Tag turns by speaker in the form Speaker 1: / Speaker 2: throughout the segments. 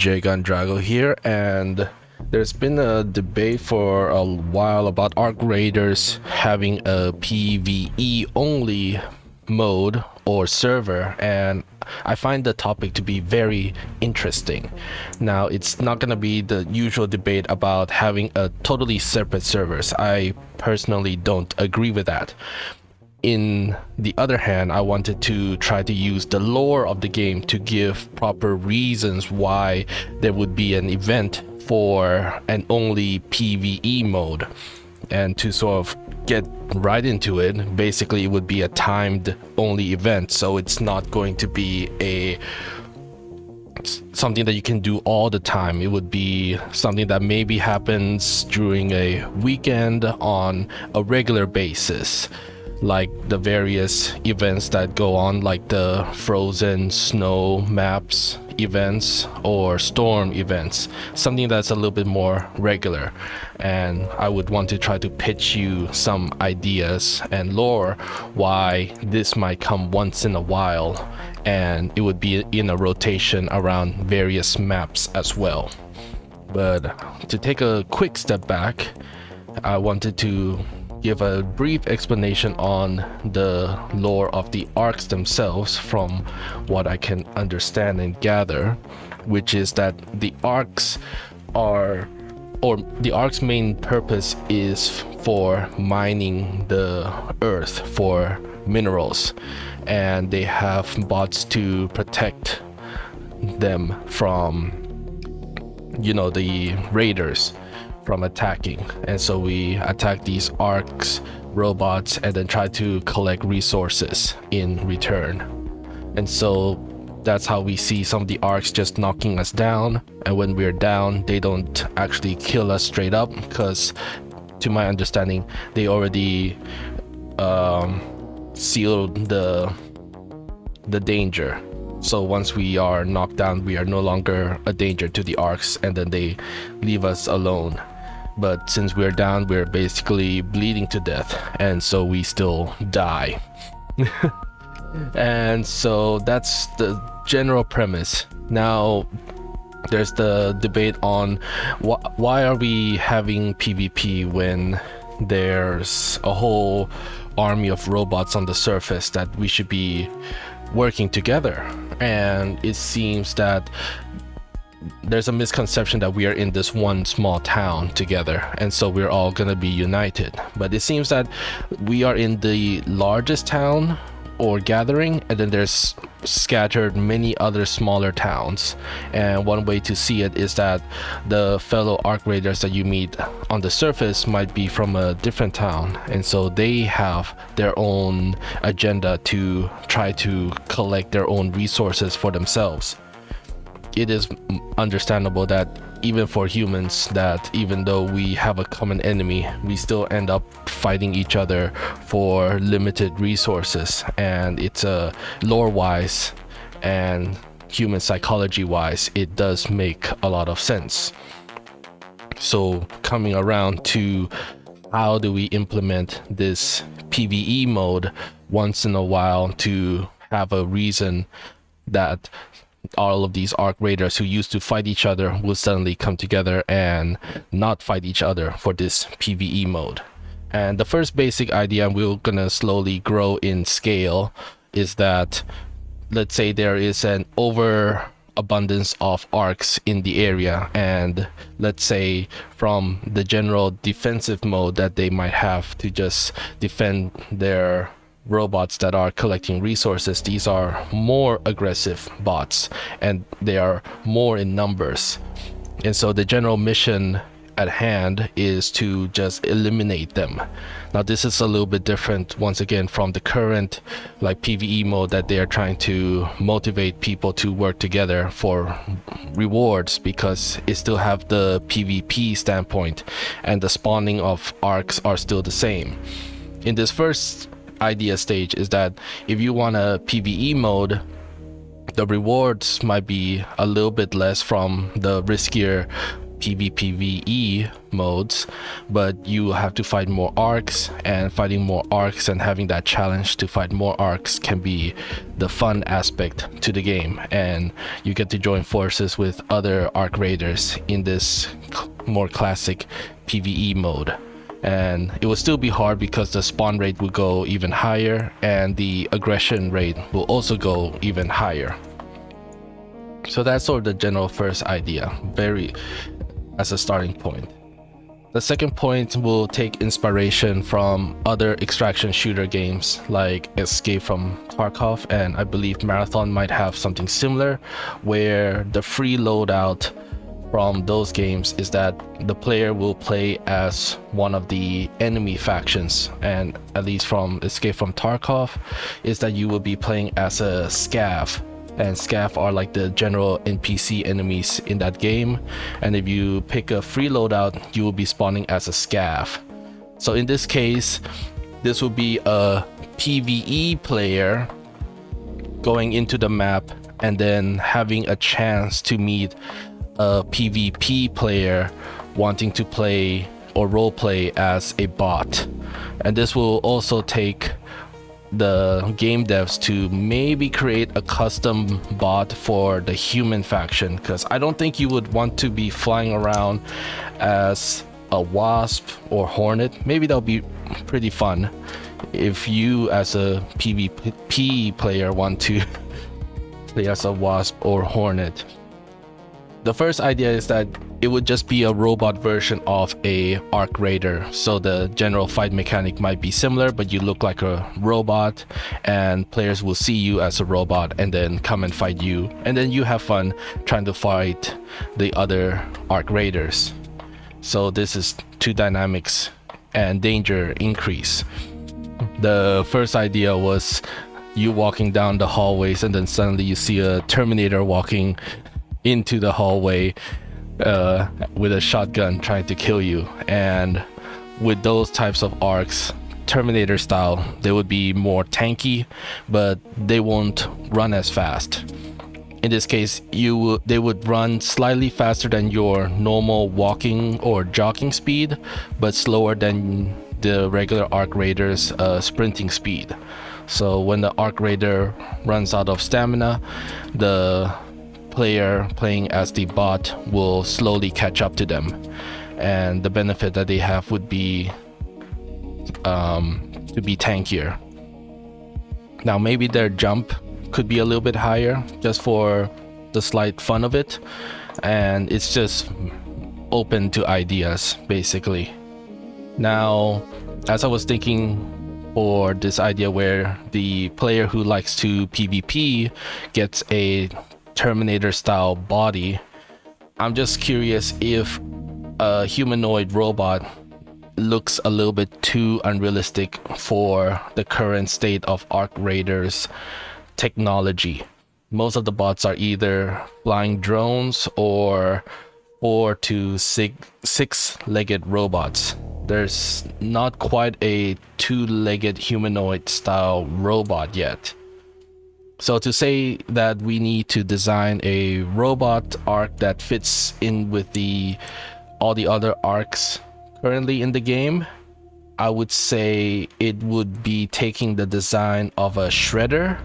Speaker 1: Jegant Drago here, and there's been a debate for a while about Arc Raiders having a PvE only mode or server, and I find the topic to be very interesting. Now, it's not going to be the usual debate about having a totally separate servers. I personally don't agree with that. In the other hand, I wanted to try to use the lore of the game to give proper reasons why there would be an event for an only PvE mode. And to sort of get right into it, basically it would be a timed only event, so it's not going to be something that you can do all the time. It would be something that maybe happens during a weekend on a regular basis, like the various events that go on, like the frozen snow maps events or storm events, something that's a little bit more regular. And I would want to try to pitch you some ideas and lore why this might come once in a while, and it would be in a rotation around various maps as well. But to take a quick step back, I wanted to give a brief explanation on the lore of the arcs themselves from what I can understand and gather, which is that the arcs main purpose is for mining the earth for minerals, and they have bots to protect them from, the raiders from attacking. And so we attack these arcs robots and then try to collect resources in return. And so that's how we see some of the arcs just knocking us down, and when we're down they don't actually kill us straight up, because to my understanding they already sealed the danger. So once we are knocked down, we are no longer a danger to the arcs, and then they leave us alone. But since we're down, we're basically bleeding to death, and so we still die. And so that's the general premise. Now, there's the debate on why are we having PvP when there's a whole army of robots on the surface that we should be working together. And it seems that there's a misconception that we are in this one small town together, and so we're all gonna be united. But it seems that we are in the largest town or gathering, and then there's scattered many other smaller towns. And one way to see it is that the fellow Arc Raiders that you meet on the surface might be from a different town, and so they have their own agenda to try to collect their own resources for themselves. It is understandable that even for humans, that even though we have a common enemy, we still end up fighting each other for limited resources. And it's lore wise and human psychology wise, it does make a lot of sense. So coming around to how do we implement this PvE mode once in a while to have a reason that all of these Arc Raiders who used to fight each other will suddenly come together and not fight each other for this PvE mode. And the first basic idea, and we're gonna slowly grow in scale, is that let's say there is an overabundance of arcs in the area, and let's say from the general defensive mode that they might have to just defend their robots that are collecting resources, these are more aggressive bots and they are more in numbers. And so the general mission at hand is to just eliminate them. Now this is a little bit different once again from the current PvE mode that they are trying to motivate people to work together for rewards, because it still have the PvP standpoint and the spawning of arcs are still the same. In this first idea stage is that if you want a PvE mode, the rewards might be a little bit less from the riskier PvE modes, but you have to fight more arcs, and fighting more arcs and having that challenge to fight more arcs can be the fun aspect to the game, and you get to join forces with other arc raiders in this more classic PvE mode. And it will still be hard because the spawn rate will go even higher, and the aggression rate will also go even higher. So that's sort of the general first idea, as a starting point. The second point will take inspiration from other extraction shooter games like Escape from Tarkov, and I believe Marathon might have something similar, where the free loadout from those games is that the player will play as one of the enemy factions, and at least from Escape from Tarkov is that you will be playing as a scav, and scav are like the general NPC enemies in that game, and if you pick a free loadout you will be spawning as a scav. So in this case, this will be a PvE player going into the map and then having a chance to meet a PvP player wanting to play or role play as a bot. And this will also take the game devs to maybe create a custom bot for the human faction, because I don't think you would want to be flying around as a wasp or hornet. Maybe that'll be pretty fun if you as a PvP player want to play as a wasp or hornet. The first idea is that it would just be a robot version of a arc raider, so the general fight mechanic might be similar, but you look like a robot and players will see you as a robot and then come and fight you, and then you have fun trying to fight the other arc raiders. So this is two dynamics and danger increase. The first idea was you walking down the hallways and then suddenly you see a Terminator walking into the hallway with a shotgun trying to kill you. And with those types of arcs, Terminator style, they would be more tanky, but they won't run as fast. In this case, they would run slightly faster than your normal walking or jogging speed, but slower than the regular arc raider's sprinting speed. So when the arc raider runs out of stamina, the player playing as the bot will slowly catch up to them, and the benefit that they have would be to be tankier. Now maybe their jump could be a little bit higher just for the slight fun of it, and it's just open to ideas basically. Now, as I was thinking for this idea where the player who likes to PvP gets a Terminator style body, I'm just curious if a humanoid robot looks a little bit too unrealistic for the current state of arc raiders technology. Most of the bots are either flying drones or 4 to 6-legged robots. There's not quite a 2-legged humanoid style robot yet. So to say that we need to design a robot arc that fits in with all the other arcs currently in the game, I would say it would be taking the design of a shredder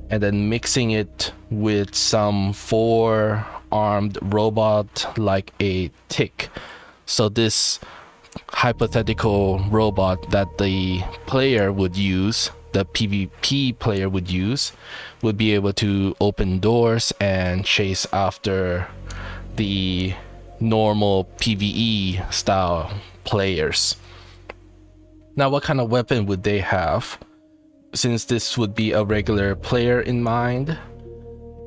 Speaker 1: and then mixing it with some 4-armed robot like a tick. So this hypothetical robot that the player would use, the PvP player would use, would be able to open doors and chase after the normal PvE style players. Now, what kind of weapon would they have? Since this would be a regular player in mind,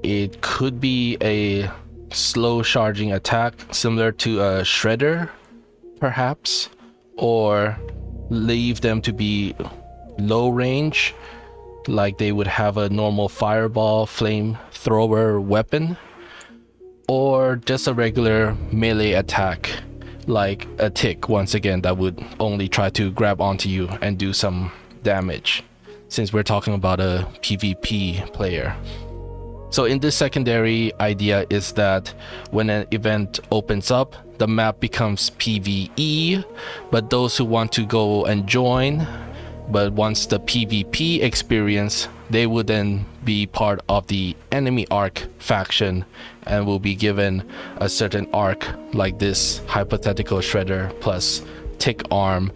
Speaker 1: it could be a slow charging attack similar to a shredder perhaps, or leave them to be low range, like they would have a normal fireball flamethrower weapon, or just a regular melee attack like a tick, once again, that would only try to grab onto you and do some damage, since we're talking about a PvP player. So in this secondary idea is that when an event opens up, the map becomes PvE, but those who want to go and join, but once the PvP experience, they would then be part of the enemy arc faction and will be given a certain arc like this hypothetical shredder plus tick arm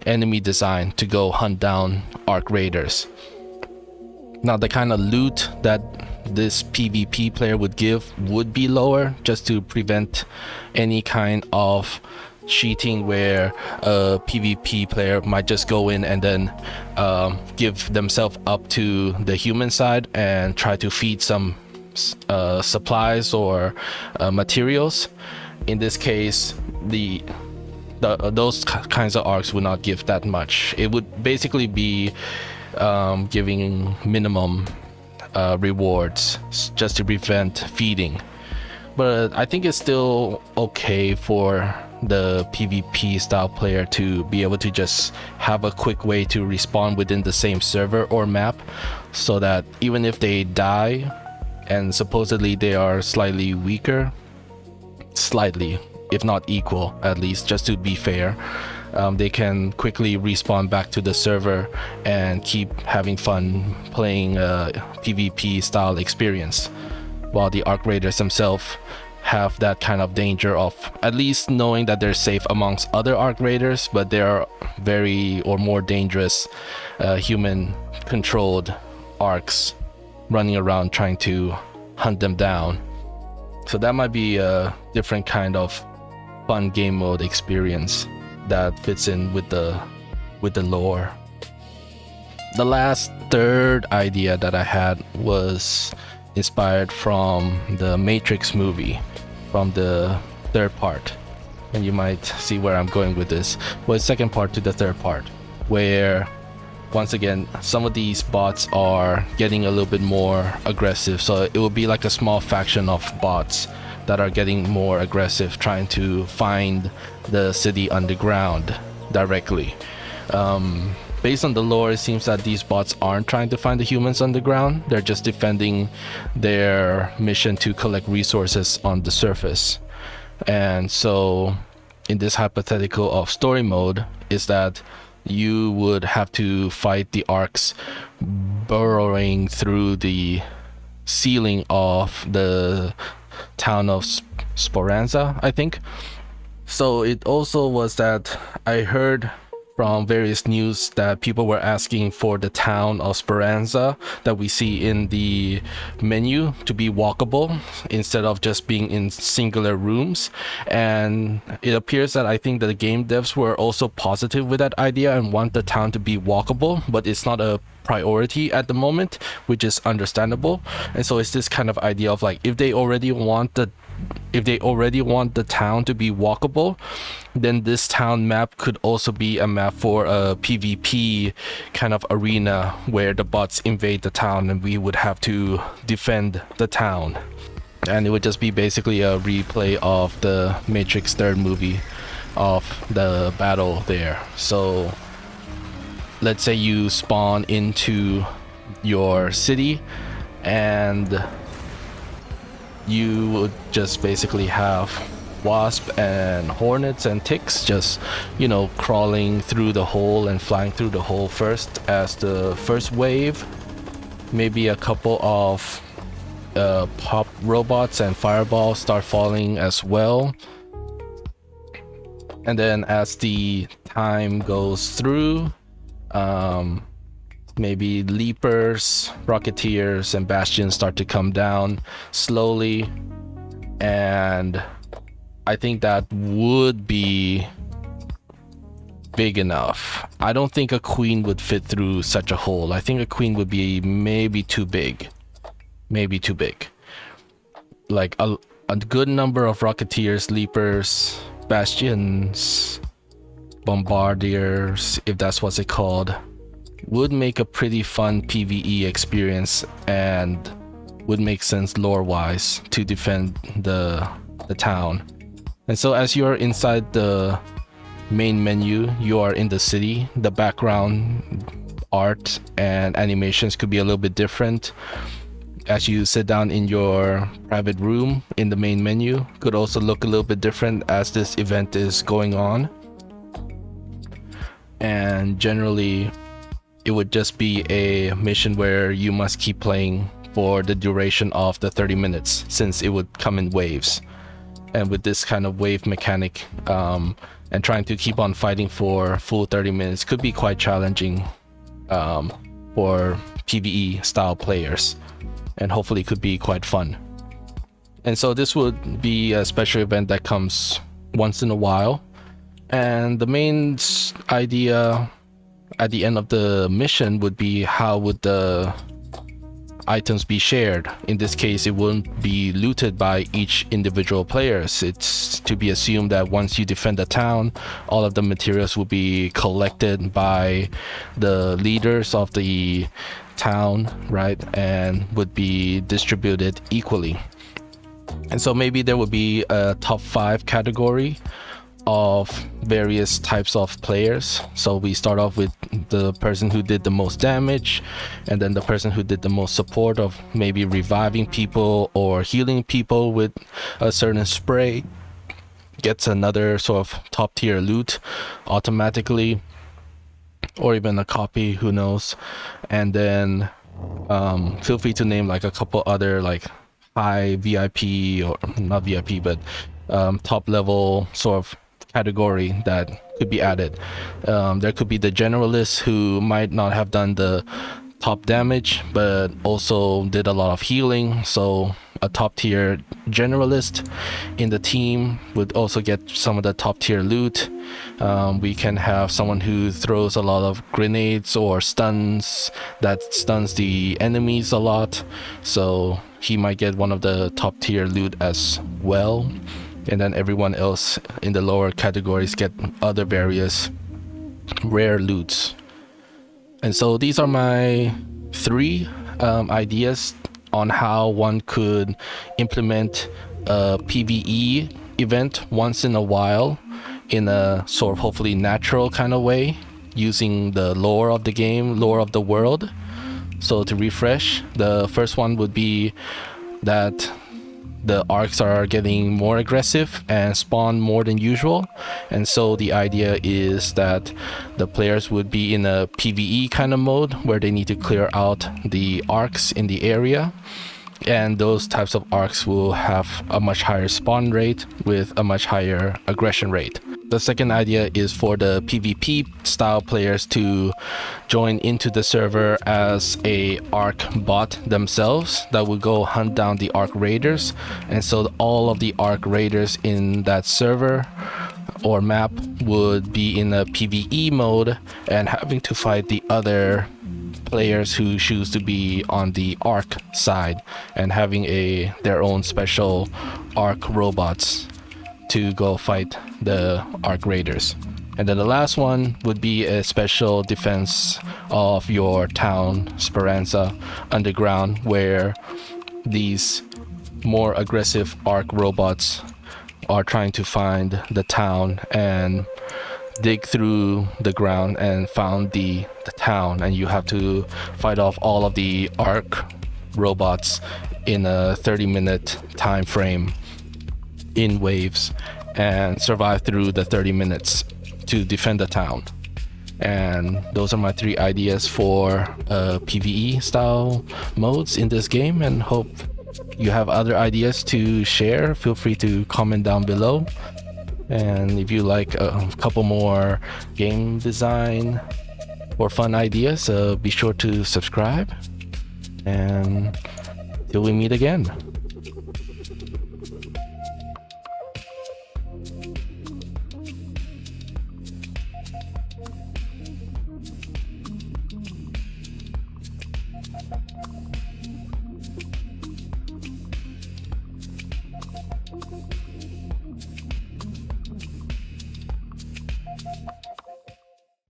Speaker 1: enemy design to go hunt down arc raiders. Now the kind of loot that this PvP player would give would be lower, just to prevent any kind of cheating where a PvP player might just go in and then give themselves up to the human side and try to feed some supplies or materials. In this case, those kinds of arcs would not give that much. It would basically be giving minimum rewards just to prevent feeding. But I think it's still okay for the PvP style player to be able to just have a quick way to respawn within the same server or map, so that even if they die and supposedly they are slightly weaker, slightly, if not equal at least, just to be fair, they can quickly respawn back to the server and keep having fun playing a PvP style experience, while the arc raiders themselves have that kind of danger of at least knowing that they're safe amongst other arc raiders, but there are very or more dangerous human controlled arcs running around trying to hunt them down. So that might be a different kind of fun game mode experience that fits in with the lore. The last third idea that I had was inspired from the Matrix movie, from the third part, and you might see where I'm going with this. Well, second part to the third part, where once again some of these bots are getting a little bit more aggressive. So it will be like a small faction of bots that are getting more aggressive, trying to find the city underground directly. Based on the lore, it seems that these bots aren't trying to find the humans underground. They're just defending their mission to collect resources on the surface. And so in this hypothetical of story mode is that you would have to fight the arcs burrowing through the ceiling of the town of Speranza, I think. So it also was that I heard from various news that people were asking for the town of Speranza that we see in the menu to be walkable instead of just being in singular rooms. And it appears that I think that the game devs were also positive with that idea and want the town to be walkable, but it's not a priority at the moment, which is understandable. And so it's this kind of idea of like, if they already want the town to be walkable, then this town map could also be a map for a PvP kind of arena where the bots invade the town and we would have to defend the town. And it would just be basically a replay of the Matrix third movie of the battle there. So let's say you spawn into your city and you would just basically have wasp and hornets and ticks just, you know, crawling through the hole and flying through the hole first as the first wave. Maybe a couple of pop robots and fireballs start falling as well. And then as the time goes through, maybe leapers, rocketeers, and bastions start to come down slowly. And I think that would be big enough. I don't think a queen would fit through such a hole. I think a queen would be maybe too big. Like a good number of rocketeers, leapers, bastions, bombardiers, if that's what's it called, would make a pretty fun PvE experience and would make sense lore-wise to defend the town. And so as you're inside the main menu, you are in the city. The background art and animations could be a little bit different. as you sit down in your private room in the main menu could also look a little bit different as this event is going on. And generally it would just be a mission where you must keep playing for the duration of the 30 minutes, since it would come in waves. And with this kind of wave mechanic, and trying to keep on fighting for full 30 minutes could be quite challenging for PvE style players, and hopefully could be quite fun. And so this would be a special event that comes once in a while, and the main idea at the end of the mission would be how would the items be shared. In this case, it wouldn't be looted by each individual players. It's to be assumed that once you defend the town, all of the materials will be collected by the leaders of the town, right, and would be distributed equally. And so maybe there would be a top 5 category of various types of players. So we start off with the person who did the most damage, and then the person who did the most support of maybe reviving people or healing people with a certain spray gets another sort of top tier loot automatically, or even a copy, who knows. And then feel free to name like a couple other like high VIP, or not VIP, but top level sort of category that could be added. There could be the generalist who might not have done the top damage but also did a lot of healing, so a top tier generalist in the team would also get some of the top tier loot. We can have someone who throws a lot of grenades or stuns that stuns the enemies a lot, so he might get one of the top tier loot as well. And then everyone else in the lower categories get other various rare loots. And so these are my 3 ideas on how one could implement a PvE event once in a while in a sort of hopefully natural kind of way, using the lore of the game, lore of the world. So to refresh, the first one would be that the arcs are getting more aggressive and spawn more than usual, and so the idea is that the players would be in a PvE kind of mode where they need to clear out the arcs in the area, and those types of arcs will have a much higher spawn rate with a much higher aggression rate. The second idea is for the PvP style players to join into the server as a Arc bot themselves that will go hunt down the Arc raiders, and so all of the Arc raiders in that server or map would be in a PvE mode and having to fight the other players who choose to be on the Arc side and having their own special Arc robots to go fight the Arc raiders. And then the last one would be a special defense of your town, Speranza Underground, where these more aggressive Arc robots are trying to find the town and dig through the ground and found the town, and you have to fight off all of the Arc robots in a 30-minute time frame in waves and survive through the 30 minutes to defend the town. And those are my 3 ideas for PvE style modes in this game, and hope you have other ideas to share. Feel free to comment down below, and if you like a couple more game design or fun ideas, be sure to subscribe, and till we meet again.